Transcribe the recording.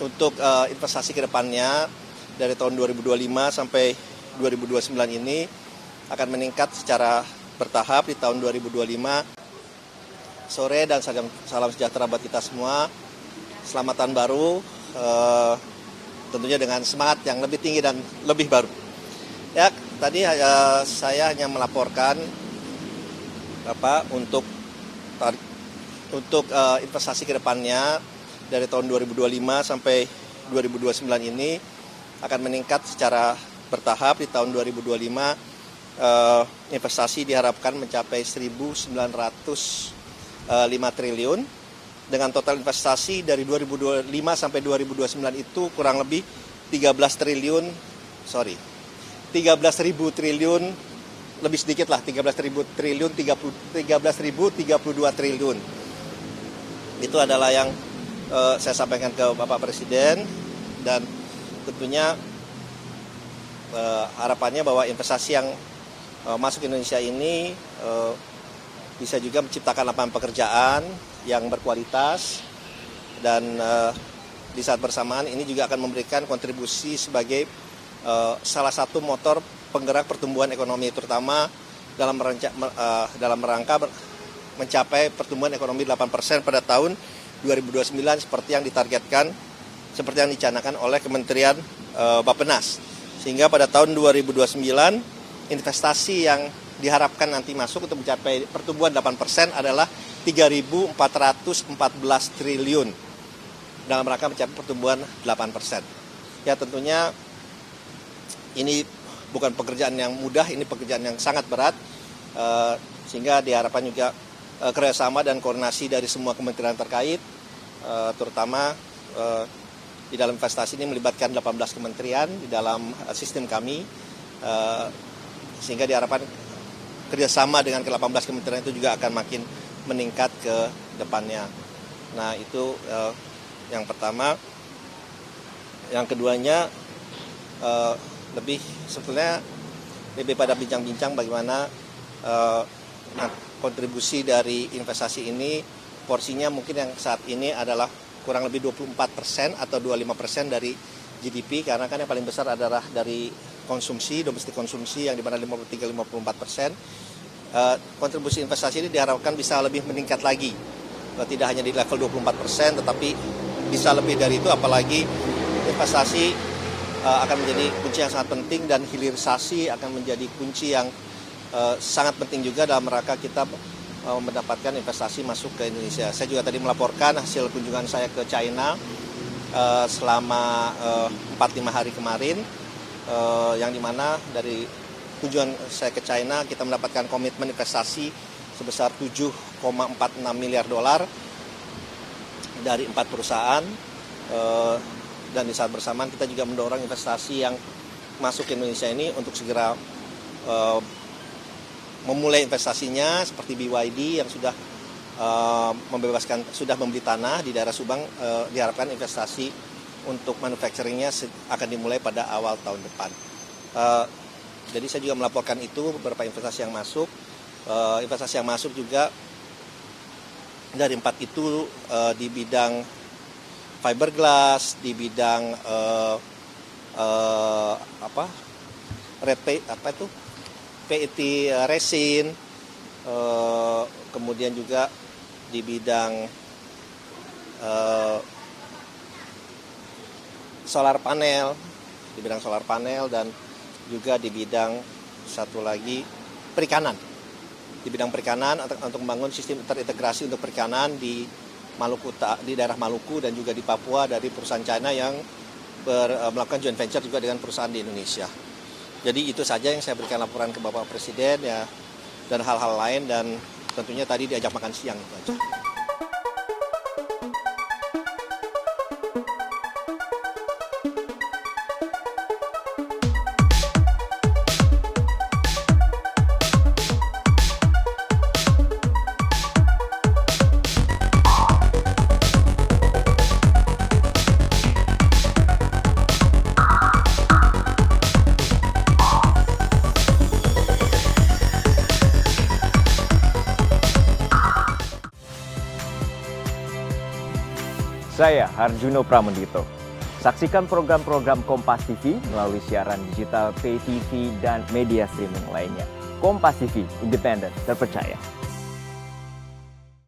Untuk investasi ke depannya dari tahun 2025 sampai 2029 ini akan meningkat secara bertahap di tahun 2025. Sore dan salam sejahtera buat kita semua. Selamat tahun baru, tentunya dengan semangat yang lebih tinggi dan lebih baru. Ya, tadi saya hanya melaporkan untuk investasi ke depannya dari tahun 2025 sampai 2029 ini akan meningkat secara bertahap di tahun 2025. Investasi diharapkan mencapai 1.905 triliun dengan total investasi dari 2025 sampai 2029 itu kurang lebih 13.000 triliun, lebih sedikit lah, 13.032 triliun. Itu adalah yang saya sampaikan ke Bapak Presiden, dan tentunya harapannya bahwa investasi yang masuk ke Indonesia ini bisa juga menciptakan lapangan pekerjaan yang berkualitas, dan di saat bersamaan ini juga akan memberikan kontribusi sebagai salah satu motor penggerak pertumbuhan ekonomi, terutama dalam rangka mencapai pertumbuhan ekonomi 8% pada tahun 2029 seperti yang ditargetkan, seperti yang dicanangkan oleh Kementerian Bappenas. Sehingga pada tahun 2029 investasi yang diharapkan nanti masuk untuk mencapai pertumbuhan 8% adalah 3.414 triliun dalam rangka mencapai pertumbuhan 8%. Ya, tentunya ini bukan pekerjaan yang mudah, ini pekerjaan yang sangat berat, sehingga diharapkan juga kerjasama dan koordinasi dari semua kementerian terkait, terutama di dalam investasi ini melibatkan 18 kementerian di dalam sistem kami, sehingga diharapkan kerjasama dengan ke-18 kementerian itu juga akan makin meningkat ke depannya. Nah, itu yang pertama. Yang keduanya sebetulnya lebih pada bincang-bincang bagaimana kontribusi dari investasi ini, porsinya mungkin yang saat ini adalah kurang lebih 24% atau 25% dari GDP, karena kan yang paling besar adalah dari konsumsi, domestik konsumsi yang dimana 53-54%. Kontribusi investasi ini diharapkan bisa lebih meningkat lagi, tidak hanya di level 24%, tetapi bisa lebih dari itu, apalagi investasi akan menjadi kunci yang sangat penting, dan hilirisasi akan menjadi kunci yang sangat penting juga dalam rangka kita mendapatkan investasi masuk ke Indonesia. Saya juga tadi melaporkan hasil kunjungan saya ke China selama 4-5 hari kemarin, yang dimana dari kunjungan saya ke China kita mendapatkan komitmen investasi sebesar 7,46 miliar dolar dari 4 perusahaan, dan di saat bersamaan kita juga mendorong investasi yang masuk ke Indonesia ini untuk segera memulai investasinya, seperti BYD yang sudah sudah membeli tanah di daerah Subang. Diharapkan investasi untuk manufacturingnya akan dimulai pada awal tahun depan. Jadi saya juga melaporkan itu beberapa investasi yang masuk. Investasi yang masuk juga dari 4 itu di bidang fiberglass, di bidang PET resin, kemudian juga di bidang solar panel, dan juga di bidang satu lagi perikanan. Di bidang perikanan untuk membangun sistem terintegrasi untuk perikanan di Maluku, di daerah Maluku dan juga di Papua dari perusahaan China yang melakukan joint venture juga dengan perusahaan di Indonesia. Jadi itu saja yang saya berikan laporan ke Bapak Presiden ya, dan hal-hal lain, dan tentunya tadi diajak makan siang itu aja. Saya Harjuno Pramendito. Saksikan program-program Kompas TV melalui siaran digital, pay TV, dan media streaming lainnya. Kompas TV, independen, terpercaya.